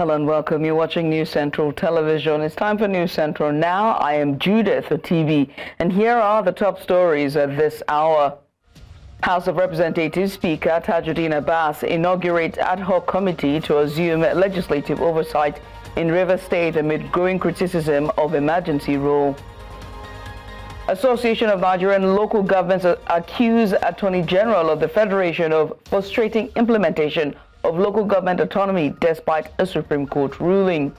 Hello and welcome. You're watching News Central Television. It's time for News Central now. I am Judith for TV, and here are the top stories at this hour. House of Representatives Speaker Tajuddin Abbas inaugurates ad hoc committee to assume legislative oversight in Rivers State amid growing criticism of emergency rule. Association of Nigerian Local Governments accuse Attorney General of the Federation of frustrating implementation of local government autonomy despite a Supreme Court ruling.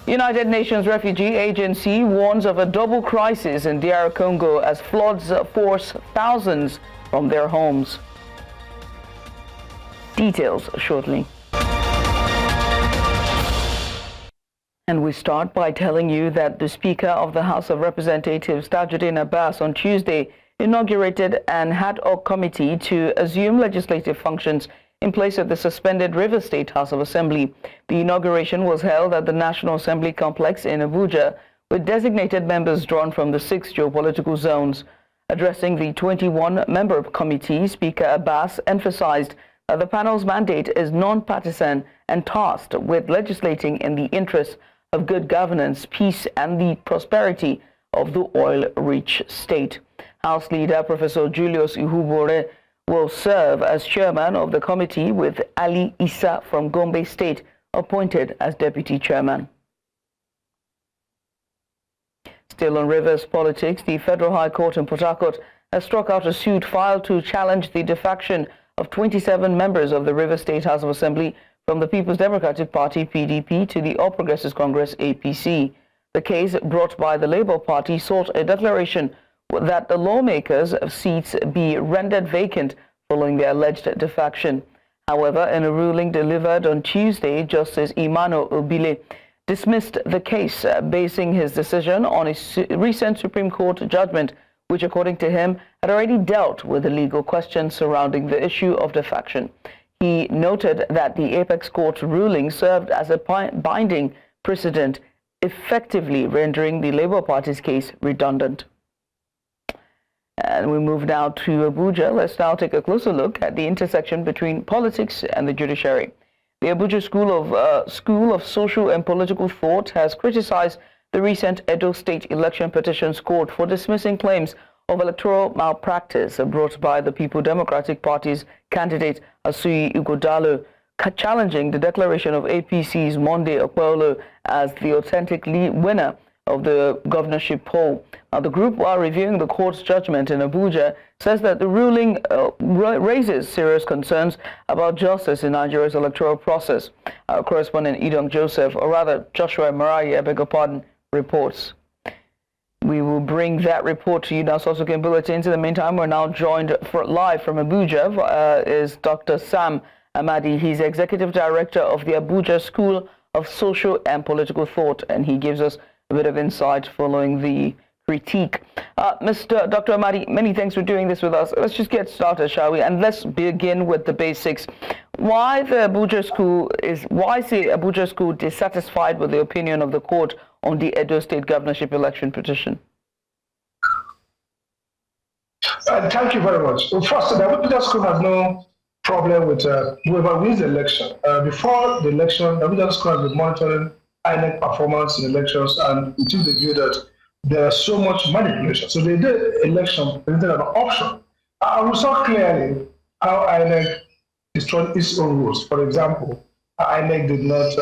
United Nations Refugee Agency warns of a double crisis in DR Congo as floods force thousands from their homes. Details shortly. And we start by telling you that the Speaker of the House of Representatives, Tajuddin Abbas, on Tuesday inaugurated an ad hoc committee to assume legislative functions in place of the suspended Rivers State House of Assembly. The inauguration was held at the National Assembly complex in Abuja, with designated members drawn from the 6 geopolitical zones. Addressing the 21-member committee, Speaker Abbas emphasized that the panel's mandate is non-partisan and tasked with legislating in the interests of good governance, peace, and the prosperity of the oil-rich state. House Leader Professor Julius Ihubore will serve as chairman of the committee, with Ali Issa from Gombe State appointed as deputy chairman. Still on Rivers politics, the Federal High Court in Port Harcourt has struck out a suit filed to challenge the defection of 27 members of the Rivers State House of Assembly from the People's Democratic Party (PDP) to the All Progressives Congress (APC). The case, brought by the Labour Party, sought a declaration that the lawmakers' seats be rendered vacant following their alleged defection. However, in a ruling delivered on Tuesday, Justice Inyang Ekwo dismissed the case, basing his decision on a recent Supreme Court judgment, which, according to him, had already dealt with the legal questions surrounding the issue of defection. He noted that the Apex Court ruling served as a binding precedent, effectively rendering the Labour Party's case redundant. And we move now to Abuja. Let's now take a closer look at the intersection between politics and the judiciary. The Abuja School of Social and Political Thought has criticized the recent Edo State Election Petitions Court for dismissing claims of electoral malpractice brought by the People Democratic Party's candidate Asuyi Ighodalo, challenging the declaration of APC's Monday Okpolo as the authentic winner of the governorship poll. Now, the group, while reviewing the court's judgment in Abuja, says that the ruling raises serious concerns about justice in Nigeria's electoral process. Our correspondent Idong Joseph, or rather Joshua Marayi, I beg your pardon, reports. We will bring that report to you now, Sosuke Bulletins. In the meantime, we're now joined live from Abuja is Dr. Sam Amadi. He's Executive Director of the Abuja School of Social and Political Thought, and he gives us a bit of insight following the critique. Mr. Dr. Amadi, many thanks for doing this with us. Let's just get started, shall we? And let's begin with the basics. Why is the Abuja School dissatisfied with the opinion of the court on the Edo State governorship election petition? Thank you very much. Well, first, the Abuja School has no problem with whoever wins the election. Before the election, the Abuja School has been monitoring INEC performance in elections, and it is the view that there is so much manipulation. So they did election presented an option. We saw clearly how INEC destroyed its own rules. For example, INEC did not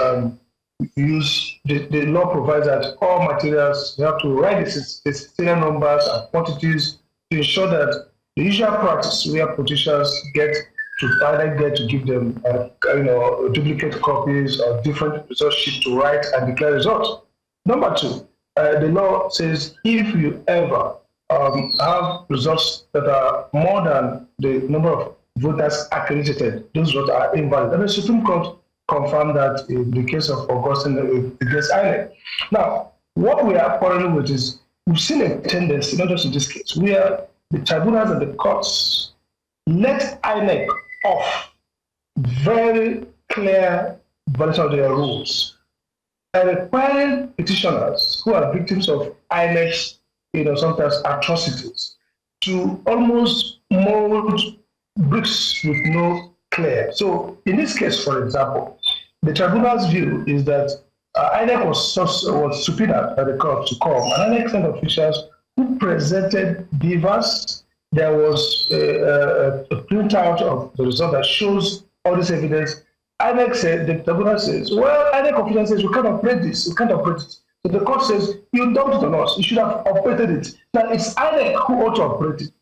use the law provides that all materials, you have to write the serial numbers and quantities to ensure that the usual practice where politicians get to give them duplicate copies or different result sheets to write and declare results. Number two, the law says if you ever have results that are more than the number of voters accredited, those votes are invalid. And the Supreme Court confirmed that in the case of Augustine against INEC. Now, what we are quarreling with is we've seen a tendency, not just in this case, where the tribunals and the courts let INEC off very clear violation of their rules, and requiring petitioners who are victims of INEC's, sometimes atrocities, to almost mold bricks with no clear. So in this case, for example, the tribunal's view is that INEC was subpoenaed by the court to come, and INEC sent officials who presented beavers. There was a printout of the result that shows all this evidence. INEC said, the tribunal says, well, INEC official says, we can't operate this, we can't operate it. So the court says, you dumped it on us, you should have operated it. Now, it's INEC who ought to operate it.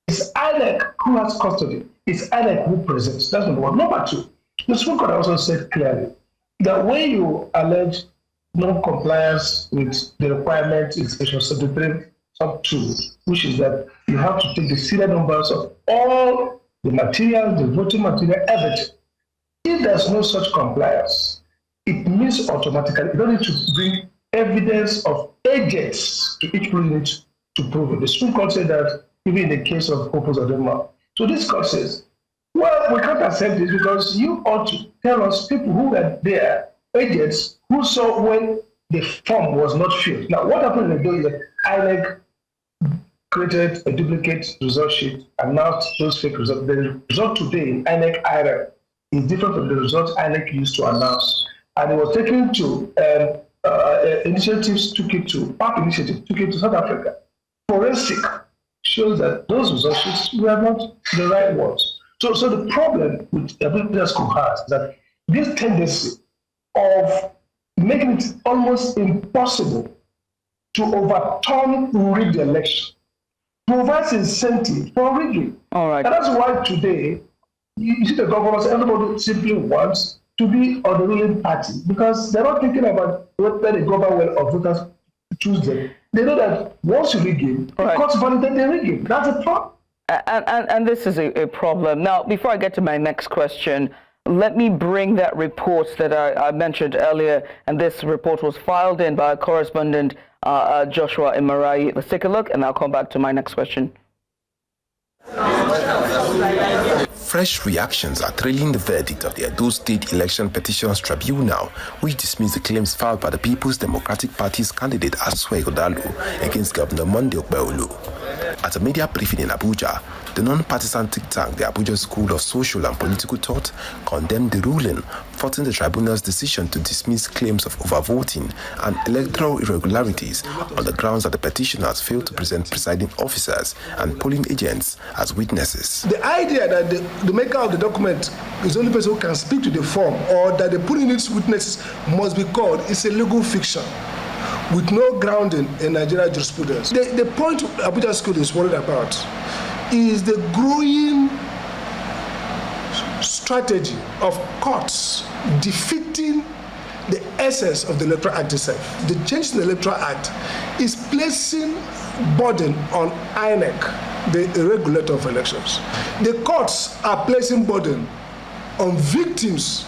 It's INEC who has custody. It's INEC who presents. That's number one. Number two, the Supreme Court also said clearly that when you allege non-compliance with the requirement in Section 73, sub 2, which is that you have to take the serial numbers of all the materials, the voting material, everything. If there's no such compliance, it means automatically you don't need to bring evidence of agents to each unit to prove it. The Supreme Court said that even in the case of Opus Adema. So this court says, well, we can't accept this because you ought to tell us people who were there, agents who saw when the form was not filled. Now, what happened in the day is that INEC created a duplicate result sheet, announced those fake results. The result today in INEC IRA is different from the results INEC used to announce. And it was taken to initiatives, took it to PAP initiative, took it to South Africa. Forensic shows that those result sheets were not the right ones. So the problem with Abuja School has is that this tendency of making it almost impossible to overturn rigged election provides incentive for rigging. All right. And that's why today, you see the governors, everybody simply wants to be on the ruling party because they're not thinking about whether the government will or voters choose them. They know that once you rig it, the courts validate the rigging. That's a problem. And this is a problem. Now, before I get to my next question, let me bring that report that I mentioned earlier, and this report was filed in by our correspondent, Joshua Imarai. Let's take a look, and I'll come back to my next question. Fresh reactions are trailing the verdict of the Edo State Election Petitions Tribunal, which dismissed the claims filed by the People's Democratic Party's candidate Asue Ighodalo against Governor Monday Okpebholo. At a media briefing in Abuja, the non-partisan think tank, the Abuja School of Social and Political Thought, condemned the ruling, faulting the tribunal's decision to dismiss claims of overvoting and electoral irregularities on the grounds that the petitioners failed to present presiding officers and polling agents as witnesses. The idea that the maker of the document is the only person who can speak to the form, or that the polling its witnesses must be called, is a legal fiction with no grounding in Nigerian jurisprudence. The point Abuja School is worried about is the growing strategy of courts defeating the essence of the Electoral Act itself. The change in the Electoral Act is placing burden on INEC, the regulator of elections. The courts are placing burden on victims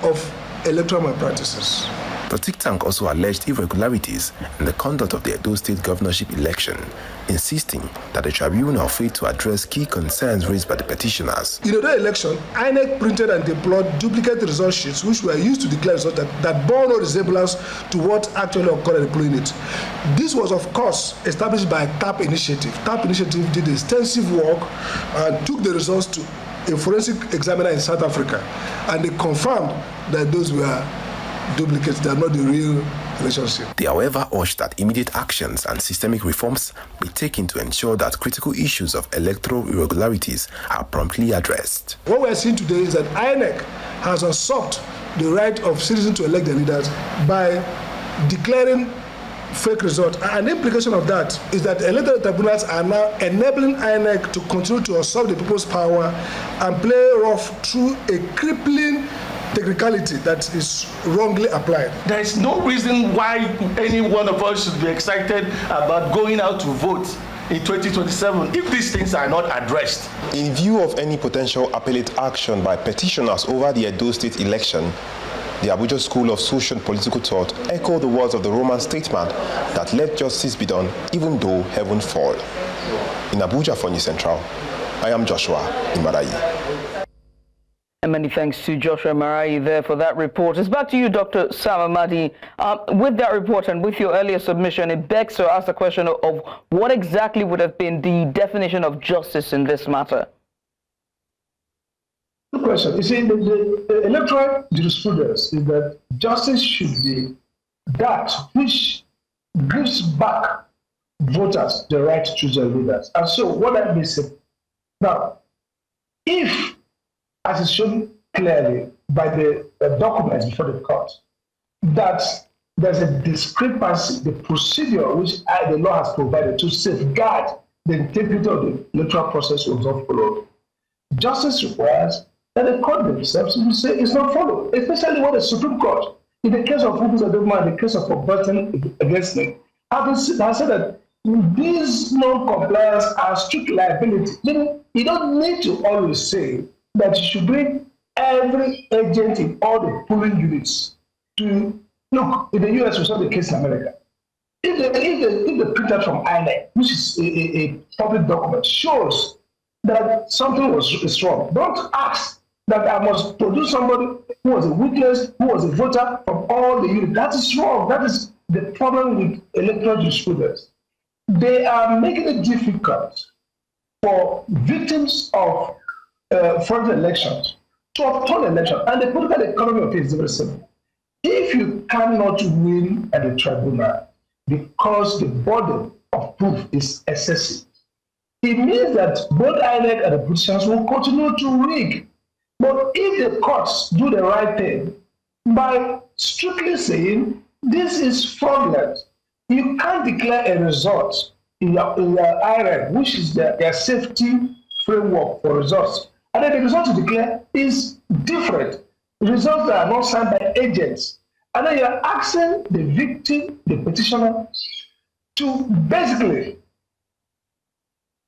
of electoral malpractices. The think tank also alleged irregularities in the conduct of the Edo State governorship election, insisting that the tribunal failed to address key concerns raised by the petitioners. In the election, INEC printed and deployed duplicate result sheets which were used to declare results that bore no resemblance to what actually occurred at the polling unit. This was, of course, established by TAP Initiative. TAP Initiative did extensive work and took the results to a forensic examiner in South Africa, and they confirmed that those were duplicates, they are not the real relationship. They, however, urged that immediate actions and systemic reforms be taken to ensure that critical issues of electoral irregularities are promptly addressed. What we are seeing today is that INEC has usurped the right of citizens to elect their leaders by declaring fake results. And the implication of that is that electoral tribunals are now enabling INEC to continue to usurp the people's power and play rough through a crippling technicality that is wrongly applied. There is no reason why any one of us should be excited about going out to vote in 2027 if these things are not addressed. In view of any potential appellate action by petitioners over the Edo State election, the Abuja School of Social and Political Thought echoed the words of the Roman statesman that let justice be done even though heaven fall. In Abuja for News Central, I am Joshua Imarai. And many thanks to Joshua Marai there for that report. It's back to you, Dr. Sam Amadi. With that report and with your earlier submission, it begs to ask the question of what exactly would have been the definition of justice in this matter? Good question. You see, the electoral jurisprudence is that justice should be that which gives back voters the right to choose their leaders. And so what that means is, now, if, as is shown clearly by the documents before the court, that there's a discrepancy, the procedure which the law has provided to safeguard the integrity of the electoral process was not followed. Justice requires that the court themselves will say it's not followed, especially when the Supreme Court, in the case of Abuja, in the case of Burton against me, has said that these non-compliance are strict liability. You don't need to always say that you should bring every agent in all the polling units to look. In the US, we saw the case in America. If the printout from INEC, which is a public document, shows that something was wrong, don't ask that I must produce somebody who was a witness, who was a voter from all the units. That is wrong. That is the problem with electoral jurisprudence. They are making it difficult for victims of foreign elections to obtain elections. And the political economy of it is very simple. If you cannot win at the tribunal because the burden of proof is excessive, it means that both INEC and the politicians will continue to rig. But if the courts do the right thing by strictly saying this is fraudulent, you can't declare a result in your IREG, which is their safety framework for results. And then the result you declare is different. Results that are not signed by agents. And then you're asking the victim, the petitioner, to basically,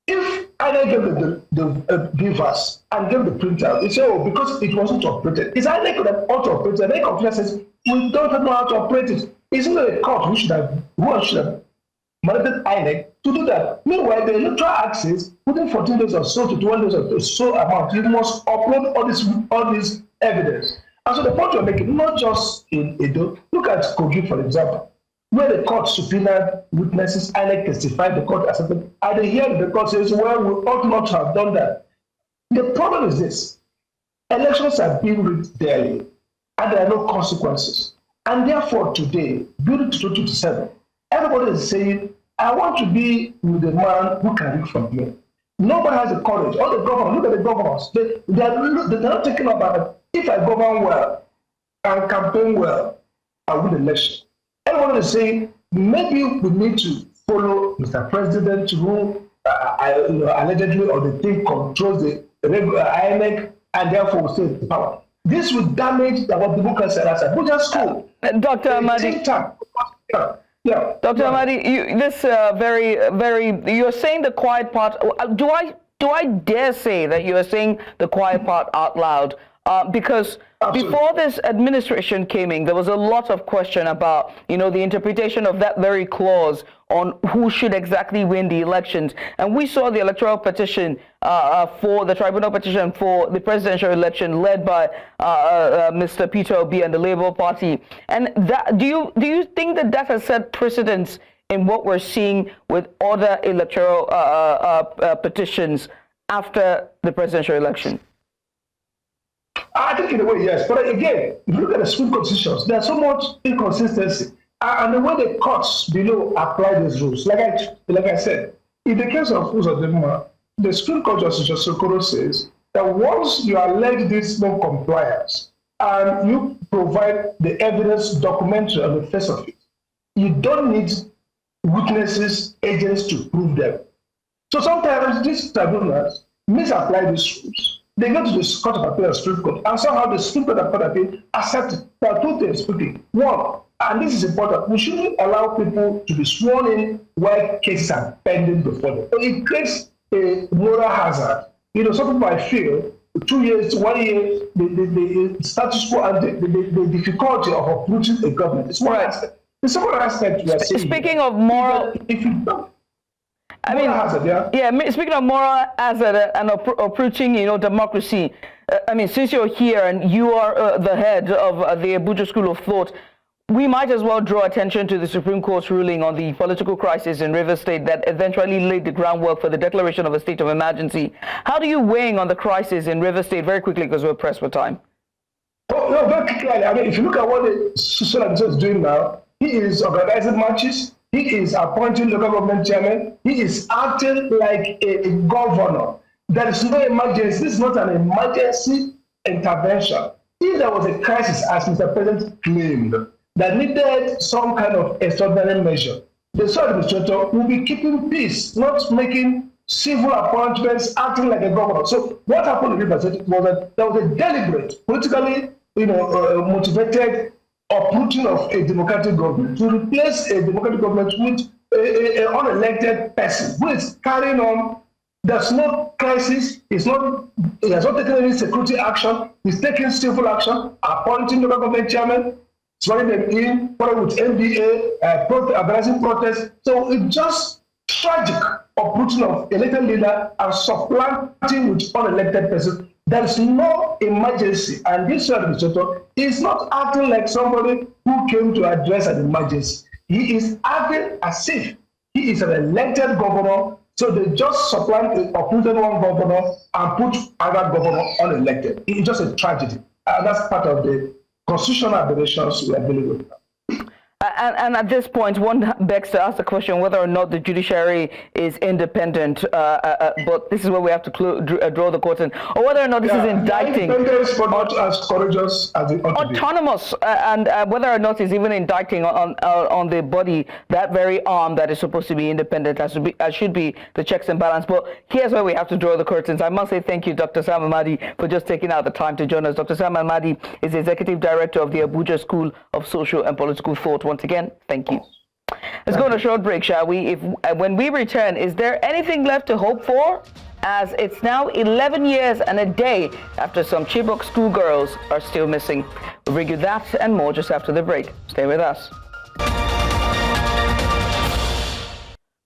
if I gave the givers and gave the printout, they say, oh, because it wasn't operated. It's either could have auto-operated, and then the computer says, we don't know how to operate it. Isn't it a court who should have mandated INEC to do that? Meanwhile, the electoral act says, within 14 days or so to 20 days or so amount, you must upload all this evidence. And so the point you're making, not just in Edo, look at Kogi, for example, where the court subpoenaed witnesses, INEC testified, the court accepted, and the hearing the court says, well, we ought not to have done that. The problem is this: elections are being rigged daily, and there are no consequences. And therefore, today, building to 2027, everybody is saying, I want to be with the man who can rig from here. Nobody has the courage. All the governors, look at the governors, they're not thinking about it. If I govern well and campaign well, I win the election. Everyone is saying, maybe we need to follow Mr. President, who allegedly or the thing controls the INEC, and therefore will stay in power. This will damage our democracy as a Abuja school. Dr. Amadi. Yeah. Dr. Amadi, you're saying the quiet part. Do I dare say that you are saying the quiet part out loud? Because absolutely. Before this administration came in, there was a lot of question about, the interpretation of that very clause on who should exactly win the elections. And we saw the electoral petition for the tribunal petition for the presidential election led by Mr. Peter Obi and the Labour Party. And that, do you think that has set precedence in what we're seeing with other electoral petitions after the presidential election? I think in a way, yes. But again, if you look at the Supreme Court decisions, there's so much inconsistency. And the way the courts below apply these rules, like I said, in the case of Uzodinma, the Supreme Court Justice Okoro says that once you allege this non-compliance and you provide the evidence documentary on the face of it, you don't need witnesses, agents to prove them. So sometimes these tribunals misapply these rules. They go to the Court of Appeal and Supreme Court, and somehow the Supreme Court and Court of Appeal accept it. There are two things speaking. One, and this is important, we shouldn't allow people to be sworn in while cases are pending before them. So it creates a moral hazard. Some people might feel 2 years, 1 year, the status quo and the difficulty of uprooting a government. It's one aspect. The second aspect we are saying. Speaking of moral, if you don't. Speaking of moral hazard and approaching, democracy, since you're here and you are the head of the Abuja School of Thought, we might as well draw attention to the Supreme Court's ruling on the political crisis in Rivers State that eventually laid the groundwork for the declaration of a state of emergency. How do you weigh on the crisis in Rivers State? Very quickly, because we're pressed for time. Oh, no, very clearly. I mean, if you look at what the social administrator is doing now, he is organizing marches, he is appointing local government chairman, he is acting like a governor. There is no emergency. This is not an emergency intervention. If there was a crisis, as Mr. President claimed, that needed some kind of extraordinary measure, the social administrator will be keeping peace, not making civil appointments, acting like a governor. So what happened in Rivers State was that there was a deliberate, politically motivated uprooting of a democratic government to replace a democratic government with an unelected person who is carrying on. There's no crisis. He has not taken any security action. He's taking civil action, appointing local government chairman, swearing them in, following with NBA, organizing protests. So it's just tragic uprooting of elected leader and supplanting with unelected person. There is no emergency, and this administrator is not acting like somebody who came to address an emergency. He is acting as if he is an elected governor. So they just uprooted one governor and put another governor unelected. It's just a tragedy. And that's part of the constitutional aberrations we are dealing with now. And at this point, one begs to ask the question whether or not the judiciary is independent, but this is where we have to draw the curtain, or whether or not this is indicting. Independence, but not as courageous as it ought to be. Autonomous, and whether or not it's even indicting on the body, that very arm that is supposed to be independent, as should be the checks and balance. But here's where we have to draw the curtains. I must say thank you, Dr. Sam Amadi, for just taking out the time to join us. Dr. Sam Amadi is the Executive Director of the Abuja School of Social and Political Thought. Once again, thank you. Let's go on a short break, shall we? When we return, is there anything left to hope for? As it's now 11 years and a day after some Chibok schoolgirls are still missing. We'll bring you that and more just after the break. Stay with us.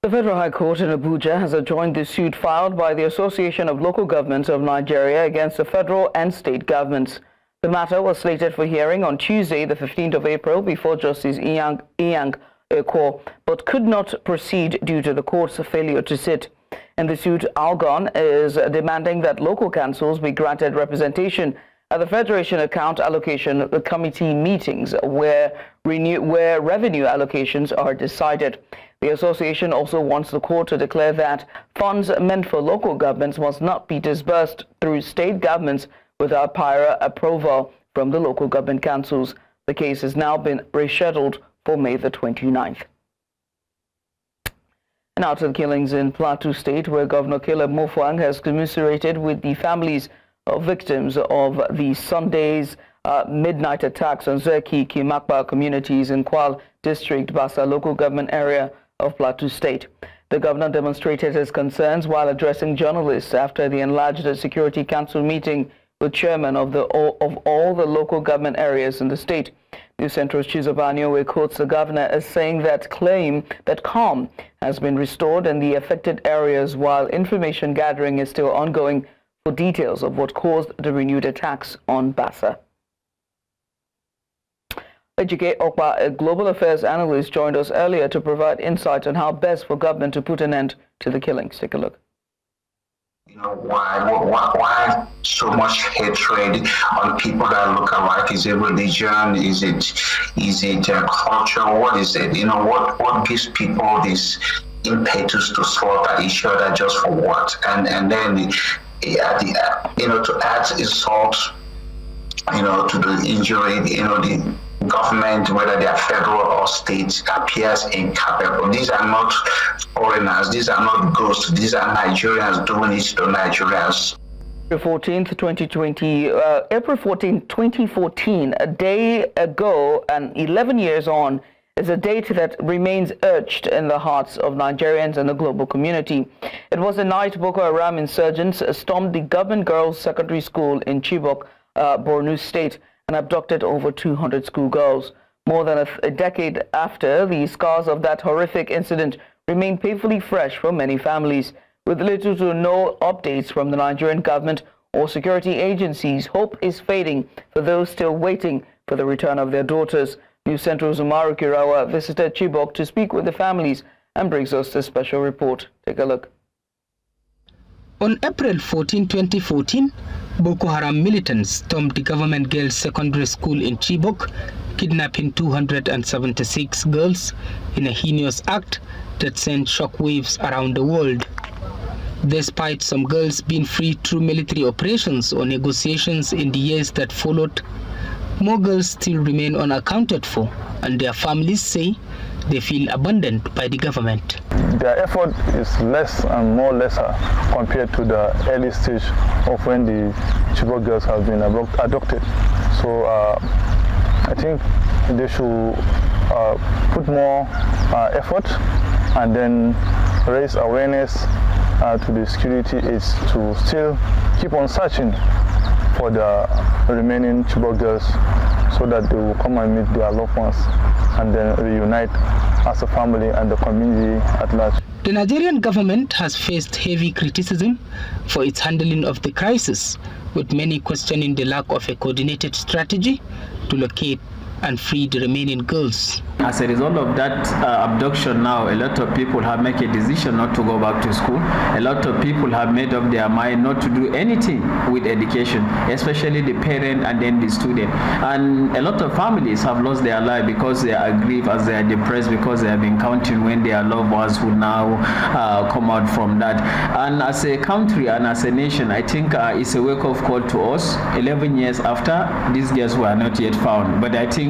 The Federal High Court in Abuja has adjourned the suit filed by the Association of Local Governments of Nigeria against the federal and state governments. The matter was slated for hearing on Tuesday, the 15th of April, before Justice Inyang Ekwo, but could not proceed due to the court's failure to sit. In the suit, ALGON is demanding that local councils be granted representation at the Federation Account Allocation Committee meetings where revenue allocations are decided. The association also wants the court to declare that funds meant for local governments must not be disbursed through state governments without prior approval from the local government councils. The case has now been rescheduled for May the 29th. And now to the killings in Plateau State, where Governor Caleb Mofwang has commiserated with the families of victims of the Sunday's midnight attacks on Zerki, Kimakba communities in Kwal District, Basa local government area of Plateau State. The governor demonstrated his concerns while addressing journalists after the enlarged Security Council meeting with chairman of all the local government areas in the state. News Central's Chizobanyo quotes the governor as saying that calm has been restored in the affected areas while information gathering is still ongoing for details of what caused the renewed attacks on Basa. Ejike Okpa, a global affairs analyst, joined us earlier to provide insight on how best for government to put an end to the killings. Take a look. You know, why so much hatred on people that look alike? Is it religion? Is it culture? What is it? You know, what gives people this impetus to slaughter each other just for what? And then to add insult, to the injury, the government, whether they are federal or state, appears incapable. These are not foreigners, these are not ghosts, these are Nigerians doing it to Nigerians. April 14th, 2014, a day ago and 11 years on, is a date that remains etched in the hearts of Nigerians and the global community. It was the night Boko Haram insurgents stormed the government girls' secondary school in Chibok, Borno State, and abducted over 200 schoolgirls. More than a decade after, the scars of that horrific incident remain painfully fresh for many families. With little to no updates from the Nigerian government or security agencies, hope is fading for those still waiting for the return of their daughters. News Central's Umaru Kirawa visited Chibok to speak with the families and brings us this special report. Take a look. On April 14, 2014, Boko Haram militants stormed the government girls' secondary school in Chibok, kidnapping 276 girls in a heinous act that sent shockwaves around the world. Despite some girls being freed through military operations or negotiations in the years that followed, more girls still remain unaccounted for, and their families say they feel abandoned by the government. Their effort is less and more lesser compared to the early stage of when the Chibok girls have been adopted. So I think they should put more effort and then raise awareness to the security aides to still keep on searching for the remaining Chibok girls so that they will come and meet their loved ones and then reunite as a family and the community at large. The Nigerian government has faced heavy criticism for its handling of the crisis, with many questioning the lack of a coordinated strategy to locate and free the remaining girls. As a result of that abduction now, a lot of people have made a decision not to go back to school. A lot of people have made up their mind not to do anything with education, especially the parent and then the student. And a lot of families have lost their life because they are grieved, as they are depressed because they have been counting when their loved ones would now come out from that. And as a country and as a nation, I think it's a wake-up call to us 11 years after these girls were not yet found. But I think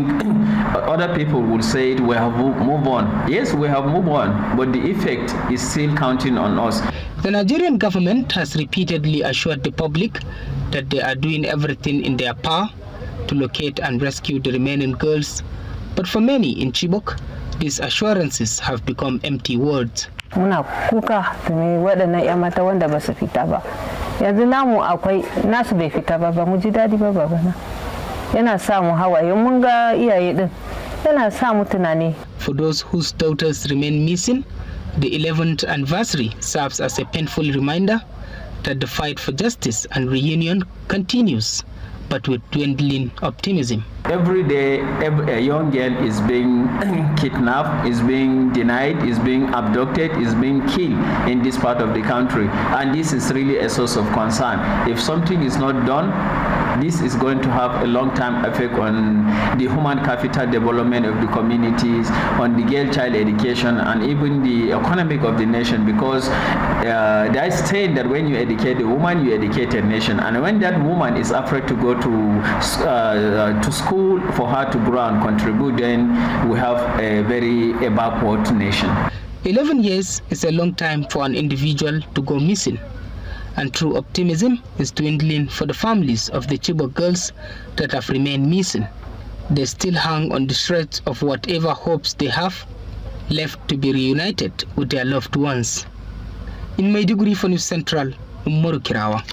other people will say we have moved on. Yes, we have moved on, but the effect is still counting on us. The Nigerian government has repeatedly assured the public that they are doing everything in their power to locate and rescue the remaining girls. But for many in Chibok, these assurances have become empty words. Muna kuka domin waɗannan 'yan mata wanda ba su fita ba. Yanzu namu akwai nasu bai fita ba, ba mu ji daɗi ba babana. Yana sa mu hawaye mun ga iyaye din. Yana sa mu tunani. For those whose daughters remain missing, the 11th anniversary serves as a painful reminder that the fight for justice and reunion continues, but with dwindling optimism. Every day, a young girl is being kidnapped, is being denied, is being abducted, is being killed in this part of the country. And this is really a source of concern. If something is not done, this is going to have a long-term effect on the human capital development of the communities, on the girl child education, and even the economic of the nation, because there is saying that when you educate a woman, you educate a nation. And when that woman is afraid to go to school for her to grow and contribute, then we have a very backward nation. 11 years is a long time for an individual to go missing, and true optimism is dwindling for the families of the Chibok girls that have remained missing. They still hang on the threads of whatever hopes they have left to be reunited with their loved ones. In Maiduguri for News Central, Umaru Kirawa.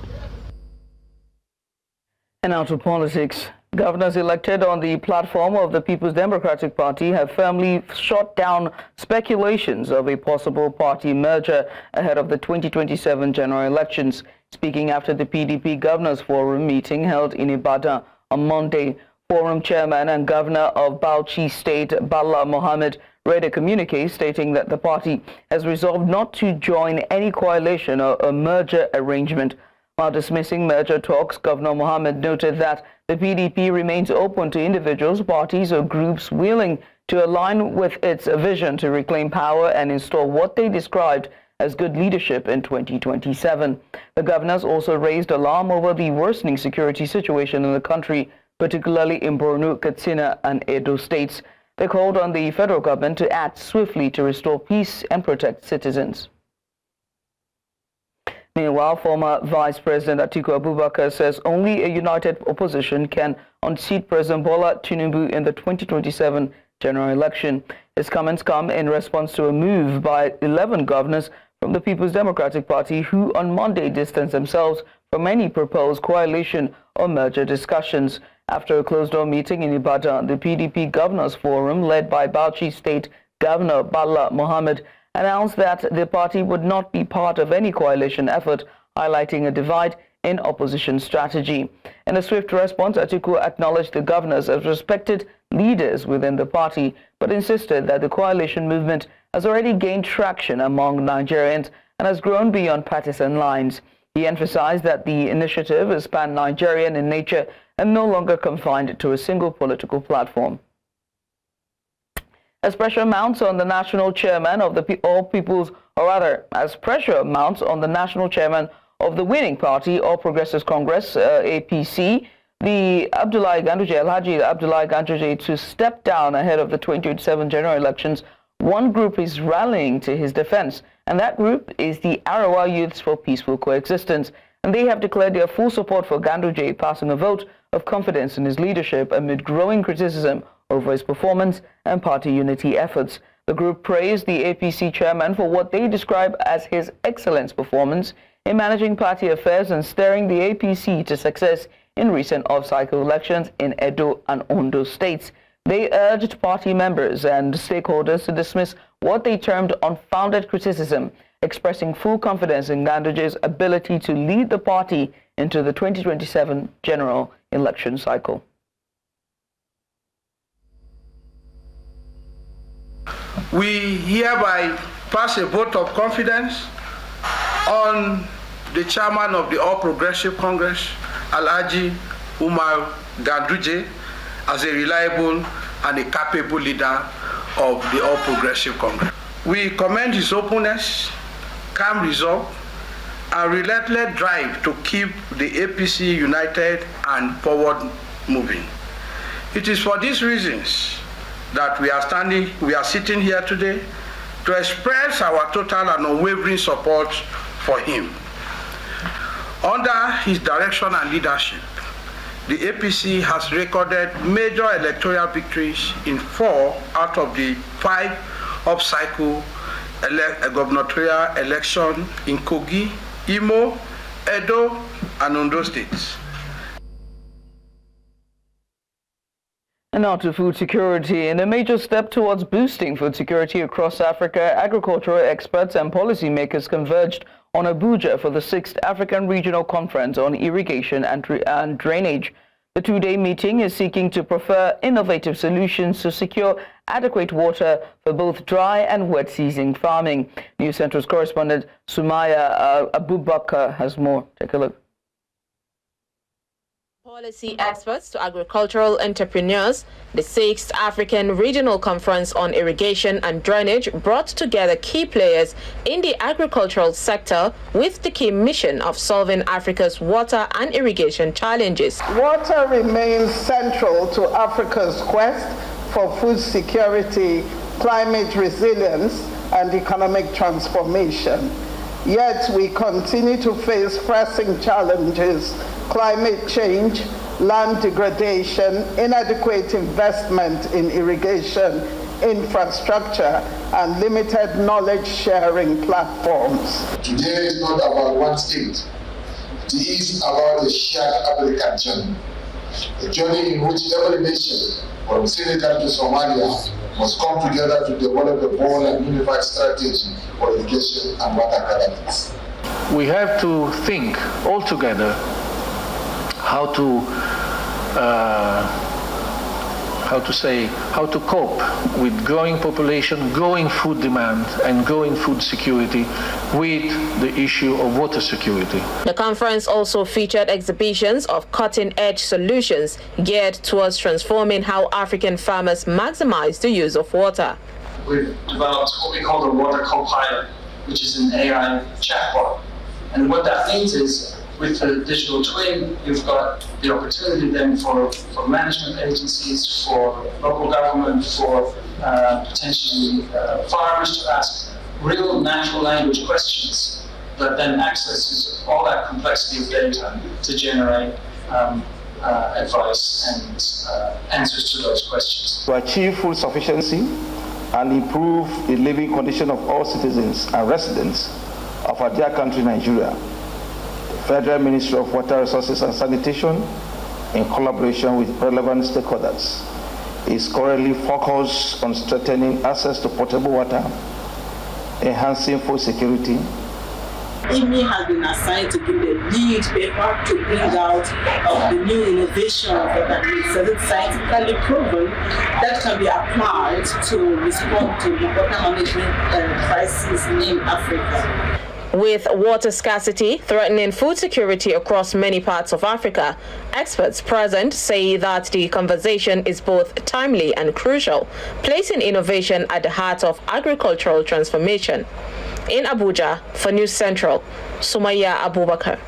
And now to politics. Governors elected on the platform of the People's Democratic Party have firmly shot down speculations of a possible party merger ahead of the 2027 general elections. Speaking after the PDP Governors Forum meeting held in Ibadan on Monday, Forum Chairman and Governor of Bauchi State, Bala Mohammed, read a communique stating that the party has resolved not to join any coalition or a merger arrangement. While dismissing merger talks, Governor Mohammed noted that the PDP remains open to individuals, parties or groups willing to align with its vision to reclaim power and install what they described as good leadership in 2027. The governors also raised alarm over the worsening security situation in the country, particularly in Borno, Katsina and Edo states. They called on the federal government to act swiftly to restore peace and protect citizens. Meanwhile, former Vice President Atiku Abubakar says only a united opposition can unseat President Bola Tinubu in the 2027 general election. His comments come in response to a move by 11 governors from the People's Democratic Party who on Monday distanced themselves from any proposed coalition or merger discussions. After a closed-door meeting in Ibadan, the PDP Governors Forum, led by Bauchi State Governor Bala Mohammed, announced that the party would not be part of any coalition effort, highlighting a divide in opposition strategy. In a swift response, Atiku acknowledged the governors as respected leaders within the party, but insisted that the coalition movement has already gained traction among Nigerians and has grown beyond partisan lines. He emphasized that the initiative is pan-Nigerian in nature and no longer confined to a single political platform. As pressure mounts on the national chairman of the as pressure mounts on the national chairman of the winning party, All Progressives Congress, APC, the Alhaji Abdullahi Ganduje, to step down ahead of the 2027 general elections, one group is rallying to his defense, and that group is the Arawa Youths for Peaceful Coexistence. And they have declared their full support for Ganduje, passing a vote of confidence in his leadership amid growing criticism over his performance and party unity efforts. The group praised the APC chairman for what they describe as his excellent performance in managing party affairs and steering the APC to success in recent off-cycle elections in Edo and Ondo states. They urged party members and stakeholders to dismiss what they termed unfounded criticism, expressing full confidence in Ganduje's ability to lead the party into the 2027 general election cycle. We hereby pass a vote of confidence on the chairman of the All Progressive Congress, Alhaji Umar Ganduje, as a reliable and a capable leader of the All Progressive Congress. We commend his openness, calm resolve, and relentless drive to keep the APC united and forward moving. It is for these reasons that we are sitting here today to express our total and unwavering support for him. Under his direction and leadership, the APC has recorded major electoral victories in 4 out of the 5 off-cycle gubernatorial elections in Kogi, Imo, Edo, and Ondo states. And now to food security. In a major step towards boosting food security across Africa, agricultural experts and policymakers converged on Abuja for the 6th African Regional Conference on Irrigation and Drainage. The 2-day meeting is seeking to prefer innovative solutions to secure adequate water for both dry and wet season farming. News Central's correspondent Sumaya Abubakar has more. Take a look. Policy experts to agricultural entrepreneurs, the 6th African Regional Conference on Irrigation and Drainage brought together key players in the agricultural sector with the key mission of solving Africa's water and irrigation challenges. Water remains central to Africa's quest for food security, climate resilience, and economic transformation. Yet we continue to face pressing challenges: climate change, land degradation, inadequate investment in irrigation infrastructure, and limited knowledge-sharing platforms. Today is not about one state. It is about a shared African journey. A journey in which every nation, from Senegal to Somalia, must come together to develop a bold and unified strategy for irrigation and water governance. We have to think all together how to cope with growing population, growing food demand, and growing food security with the issue of water security. The conference also featured exhibitions of cutting-edge solutions geared towards transforming how African farmers maximize the use of water. We've developed what we call the Water Co-Pilot, which is an AI chatbot. And what that means is, with the digital twin, you've got the opportunity then for management agencies, for local government, for potentially farmers to ask real natural language questions that then accesses all that complexity of data to generate advice and answers to those questions. To achieve food sufficiency and improve the living condition of all citizens and residents of our dear country, Nigeria, Federal Ministry of Water Resources and Sanitation, in collaboration with relevant stakeholders, is currently focused on strengthening access to potable water, enhancing food security, Amy has been assigned to give the lead paper to bring out the new innovations that have been scientifically proven that can be applied to respond to the water management crisis in Africa. With water scarcity threatening food security across many parts of Africa, experts present say that the conversation is both timely and crucial, placing innovation at the heart of agricultural transformation. In Abuja, for News Central, Sumaya Abubakar.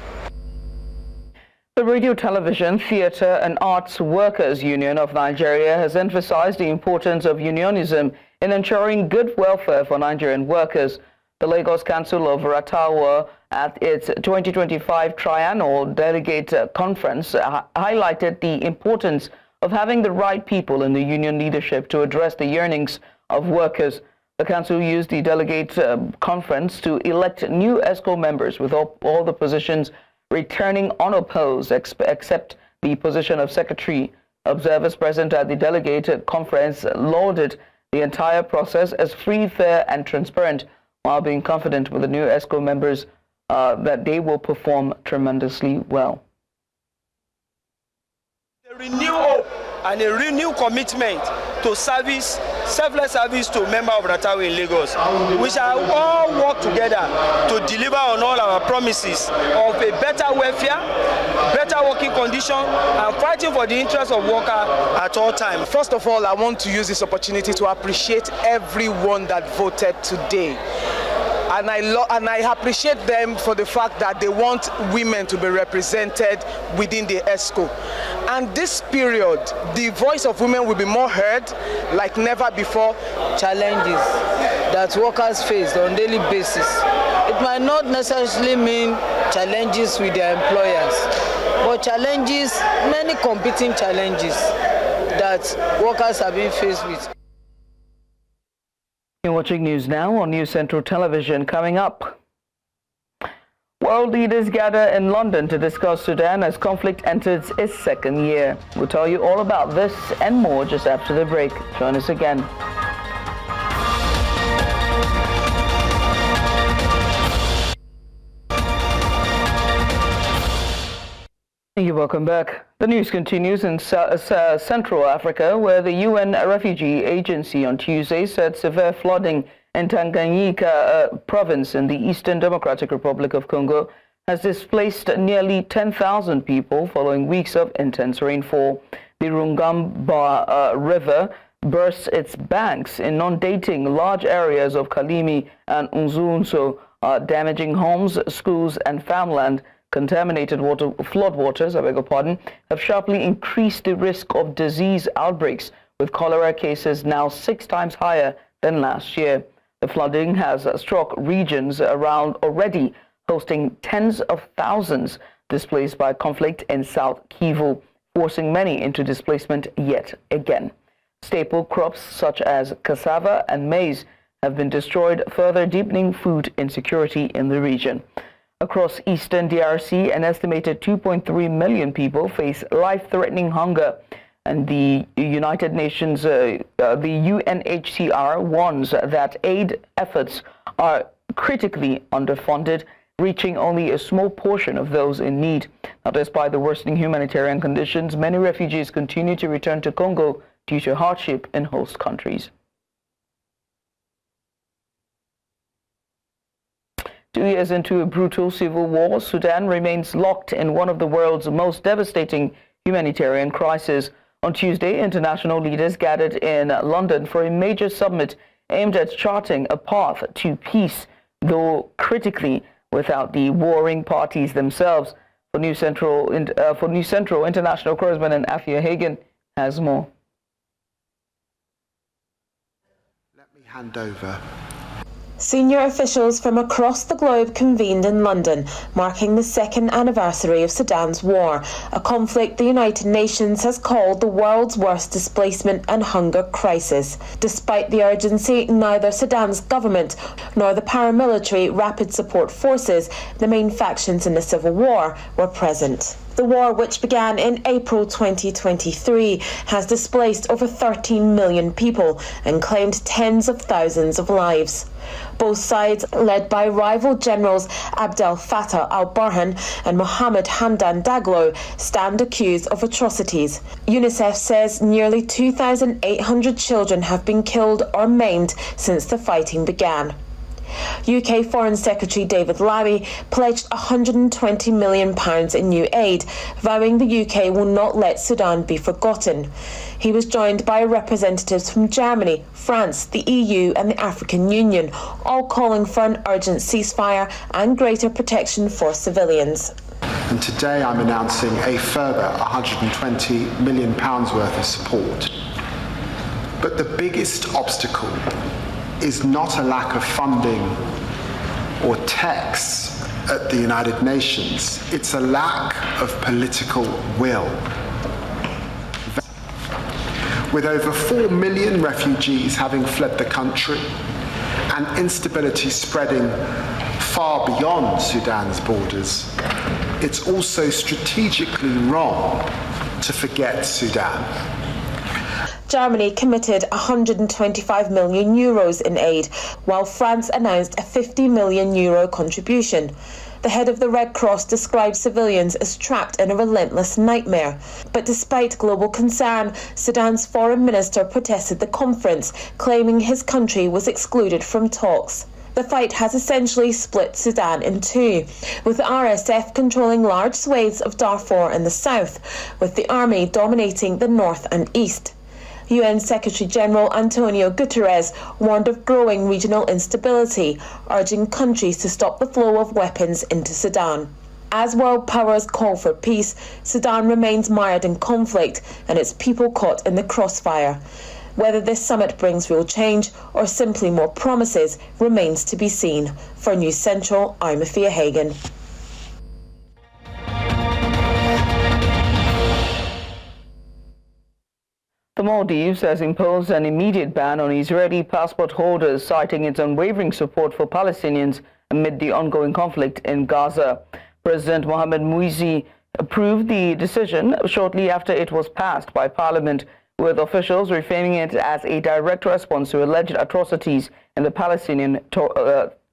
The Radio, Television, Theatre and Arts Workers Union of Nigeria has emphasized the importance of unionism in ensuring good welfare for Nigerian workers. The Lagos Council of Ratawa at its 2025 Triennial Delegate Conference highlighted the importance of having the right people in the union leadership to address the yearnings of workers. The council used the delegate conference to elect new ESCO members, with all the positions returning unopposed except the position of secretary. Observers present at the delegate conference lauded the entire process as free, fair and transparent, while being confident with the new ESCO members that they will perform tremendously well. A renewed hope and a renewed commitment to service, selfless service to members of Ratawa in Lagos. We shall all work together to deliver on all our promises of a better welfare, better working condition, and fighting for the interests of workers at all times. First of all, I want to use this opportunity to appreciate everyone that voted today. And I appreciate them for the fact that they want women to be represented within the ESCO. And this period, the voice of women will be more heard like never before. Challenges that workers face on a daily basis. It might not necessarily mean challenges with their employers, but challenges, many competing challenges that workers are being faced with. You're watching News Now on News Central Television. Coming up, world leaders gather in London to discuss Sudan as conflict enters its second year. We'll tell you all about this and more just after the break. Join us again. You're welcome back. The news continues in Central Africa, where the UN Refugee Agency on Tuesday said severe flooding in Tanganyika province in the Eastern Democratic Republic of Congo has displaced nearly 10,000 people following weeks of intense rainfall. The Rungamba River burst its banks, inundating large areas of Kalimi and Unzunso, damaging homes, schools and farmland. Contaminated floodwaters, have sharply increased the risk of disease outbreaks, with cholera cases now 6 times higher than last year. The flooding has struck regions around already hosting tens of thousands displaced by conflict in South Kivu, forcing many into displacement yet again. Staple crops such as cassava and maize have been destroyed, further deepening food insecurity in the region. Across eastern DRC, an estimated 2.3 million people face life-threatening hunger, and the United Nations, the UNHCR, warns that aid efforts are critically underfunded, reaching only a small portion of those in need. Now, despite the worsening humanitarian conditions, many refugees continue to return to Congo due to hardship in host countries. 2 years into a brutal civil war, Sudan remains locked in one of the world's most devastating humanitarian crises. On Tuesday, international leaders gathered in London for a major summit aimed at charting a path to peace, though critically without the warring parties themselves. For News Central, international correspondent Afia Hagen has more. Let me hand over. Senior officials from across the globe convened in London, marking the second anniversary of Sudan's war, a conflict the United Nations has called the world's worst displacement and hunger crisis. Despite the urgency, neither Sudan's government nor the paramilitary Rapid Support Forces, the main factions in the civil war, were present. The war, which began in April 2023, has displaced over 13 million people and claimed tens of thousands of lives. Both sides, led by rival generals Abdel Fattah al-Burhan and Mohammed Hamdan Daglo, stand accused of atrocities. UNICEF says nearly 2,800 children have been killed or maimed since the fighting began. UK Foreign Secretary David Lammy pledged £120 million in new aid, vowing the UK will not let Sudan be forgotten. He was joined by representatives from Germany, France, the EU and the African Union, all calling for an urgent ceasefire and greater protection for civilians. And today I'm announcing a further £120 million worth of support. But the biggest obstacle is not a lack of funding or texts at the United Nations. It's a lack of political will. With over 4 million refugees having fled the country and instability spreading far beyond Sudan's borders, it's also strategically wrong to forget Sudan. Germany committed €125 million in aid, while France announced a €50 million contribution. The head of the Red Cross described civilians as trapped in a relentless nightmare. But despite global concern, Sudan's foreign minister protested the conference, claiming his country was excluded from talks. The fight has essentially split Sudan in two, with the RSF controlling large swathes of Darfur in the south, with the army dominating the north and east. UN Secretary-General Antonio Guterres warned of growing regional instability, urging countries to stop the flow of weapons into Sudan. As world powers call for peace, Sudan remains mired in conflict and its people caught in the crossfire. Whether this summit brings real change or simply more promises remains to be seen. For News Central, I'm Afia Hagan. The Maldives has imposed an immediate ban on Israeli passport holders, citing its unwavering support for Palestinians amid the ongoing conflict in Gaza. President Mohamed Muisi approved the decision shortly after it was passed by Parliament, with officials reframing it as a direct response to alleged atrocities in the Palestinian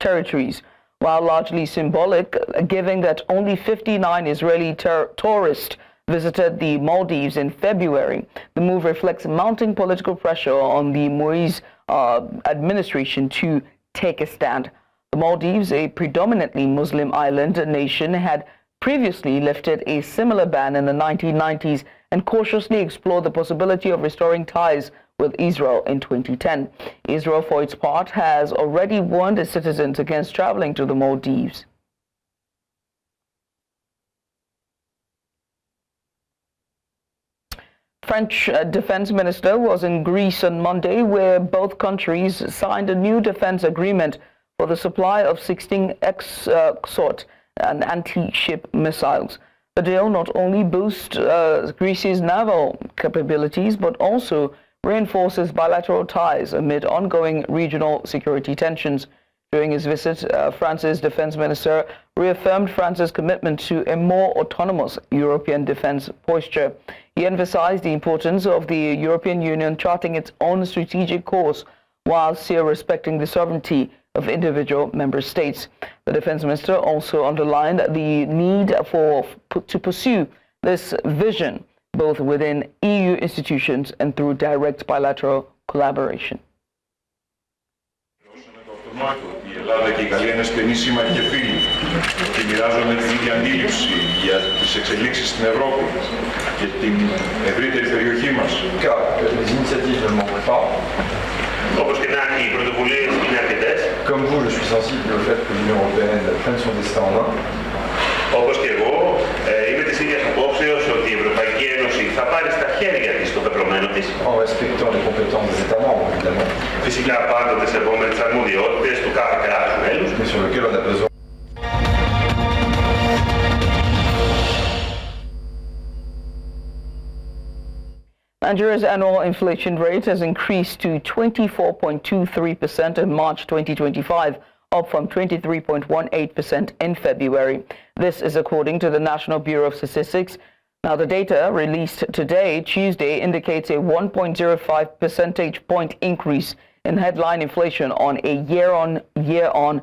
territories. While largely symbolic, given that only 59 Israeli tourists visited the Maldives in February, the move reflects mounting political pressure on the Muisi administration to take a stand. The Maldives, a predominantly Muslim island nation, had previously lifted a similar ban in the 1990s and cautiously explored the possibility of restoring ties with Israel in 2010. Israel, for its part, has already warned its citizens against traveling to the Maldives. French defense minister was in Greece on Monday, where both countries signed a new defense agreement for the supply of 16 X-Sort and anti-ship missiles. The deal not only boosts Greece's naval capabilities, but also reinforces bilateral ties amid ongoing regional security tensions. During his visit, France's defense minister reaffirmed France's commitment to a more autonomous European defense posture. He emphasized the importance of the European Union charting its own strategic course while still respecting the sovereignty of individual member states. The defense minister also underlined the need to pursue this vision both within EU institutions and through direct bilateral collaboration. Η Ελλάδα και η Γαλλία είναι στενοί σύμμαχοι και φίλοι και μοιράζονται την ίδια αντίληψη για τις εξελίξεις στην Ευρώπη και την ευρύτερη περιοχή μας. Όπως και να έχει, οι πρωτοβουλίες είναι αρκετές. Comme vous, je suis sensible au fait que l'Union européenne prenne son destin en main. Όπως και εγώ, είμαι της ίδιας απόψεως ότι η Ευρωπαϊκή Ένωση θα πάρει στα χέρια της το πεπρωμένο της. En respectant les compétences des États membres, évidemment. Φυσικά πάντοτε σεβόμενοι τις αρμοδιότητες του κάθε κράτους μέλους. Mais sur lequel on a besoin. Nigeria's annual inflation rate has increased to 24.23% in March 2025, up from 23.18% in February. This is according to the National Bureau of Statistics. Now, the data released today, Tuesday, indicates a 1.05 percentage point increase in headline inflation on a year-on-year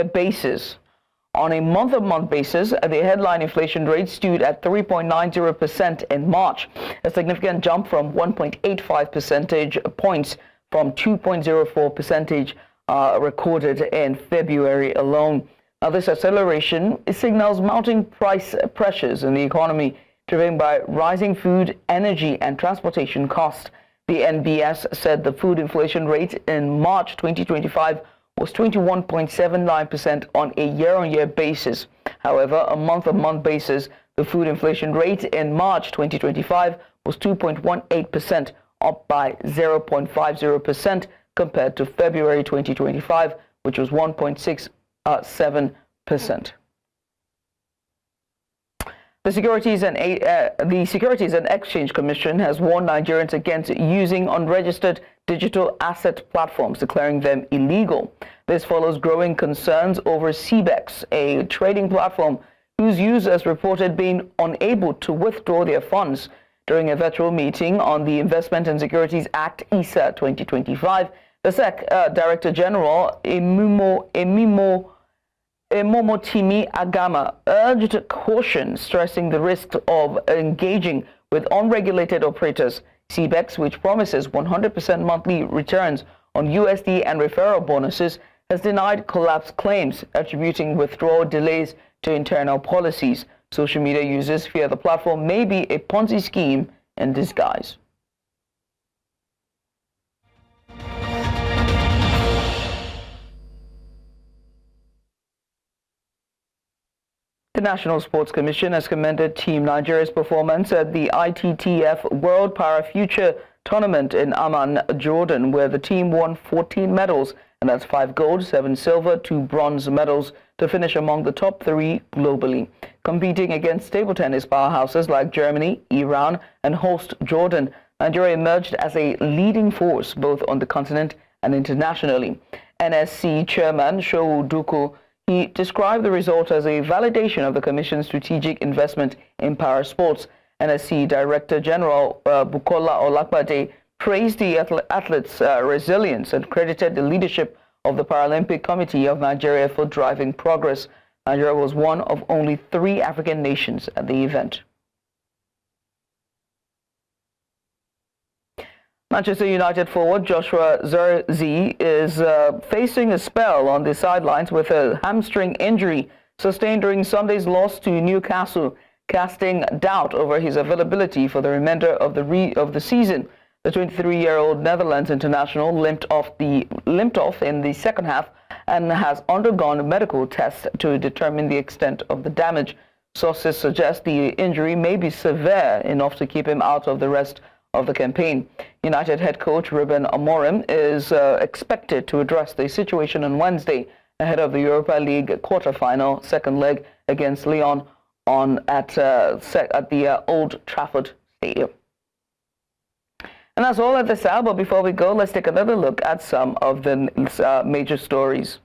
basis. On a month-on-month basis, the headline inflation rate stood at 3.90% in March, a significant jump from 1.85 percentage points from 2.04 percentage recorded in February alone. Now, this acceleration signals mounting price pressures in the economy, driven by rising food, energy, and transportation costs. The NBS said the food inflation rate in March 2025 was 21.79% on a year-on-year basis. However, a month-on-month basis, the food inflation rate in March 2025 was 2.18%, up by 0.50% compared to February 2025, which was 1.67%. The Securities and Exchange Commission has warned Nigerians against using unregistered digital asset platforms, declaring them illegal. This follows growing concerns over CBEX, a trading platform whose users reported being unable to withdraw their funds. During a virtual meeting on the Investment and Securities Act, ISA 2025, the SEC Director General Momotimi Agama urged caution, stressing the risk of engaging with unregulated operators. CBEX, which promises 100% monthly returns on USD and referral bonuses, has denied collapse claims, attributing withdrawal delays to internal policies. Social media users fear the platform may be a Ponzi scheme in disguise. The National Sports Commission has commended Team Nigeria's performance at the ITTF World Para Future Tournament in Amman, Jordan, where the team won 14 medals, and that's 5 gold, 7 silver, 2 bronze medals to finish among the top 3 globally. Competing against table tennis powerhouses like Germany, Iran, and host Jordan, Nigeria emerged as a leading force both on the continent and internationally. NSC Chairman Showu Duku, he described the result as a validation of the Commission's strategic investment in para sports. NSC Director General Bukola Olakbade praised the athletes' resilience and credited the leadership of the Paralympic Committee of Nigeria for driving progress. Nigeria was one of only 3 African nations at the event. Manchester United forward Joshua Zirkzee is facing a spell on the sidelines with a hamstring injury sustained during Sunday's loss to Newcastle, casting doubt over his availability for the remainder of the season. The 23-year-old Netherlands international limped off in the second half and has undergone medical tests to determine the extent of the damage. Sources suggest the injury may be severe enough to keep him out of the rest of the campaign. United head coach Ruben Amorim is expected to address the situation on Wednesday ahead of the Europa League quarter-final second leg against Lyon at the Old Trafford Stadium. And that's all at this hour, but before we go, let's take another look at some of the major stories.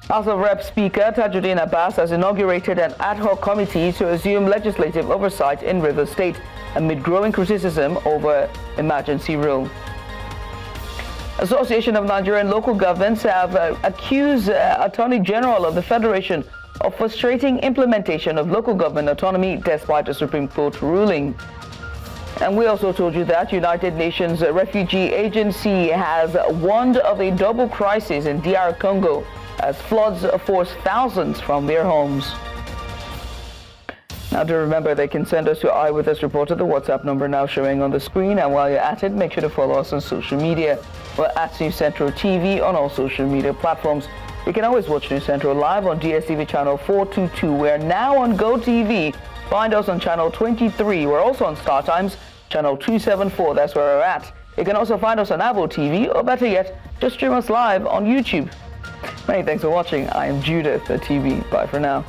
House of Rep Speaker Tajuddin Abbas has inaugurated an ad hoc committee to assume legislative oversight in Rivers State amid growing criticism over emergency rule. Association of Nigerian Local Governments have accused Attorney General of the Federation of frustrating implementation of local government autonomy despite a Supreme Court ruling. And we also told you that United Nations Refugee Agency has warned of a double crisis in DR Congo as floods force thousands from their homes. Now, do remember they can send us your eyewitness report to the WhatsApp number now showing on the screen. And while you're at it, make sure to follow us on social media. We're at News Central TV on all social media platforms. You can always watch News Central live on DSTV channel 422. We're now on GoTV. Find us on channel 23. We're also on Star Times, channel 274. That's where we're at. You can also find us on Avo TV, or better yet, just stream us live on YouTube. Many thanks for watching. I am Judith at TV. Bye for now.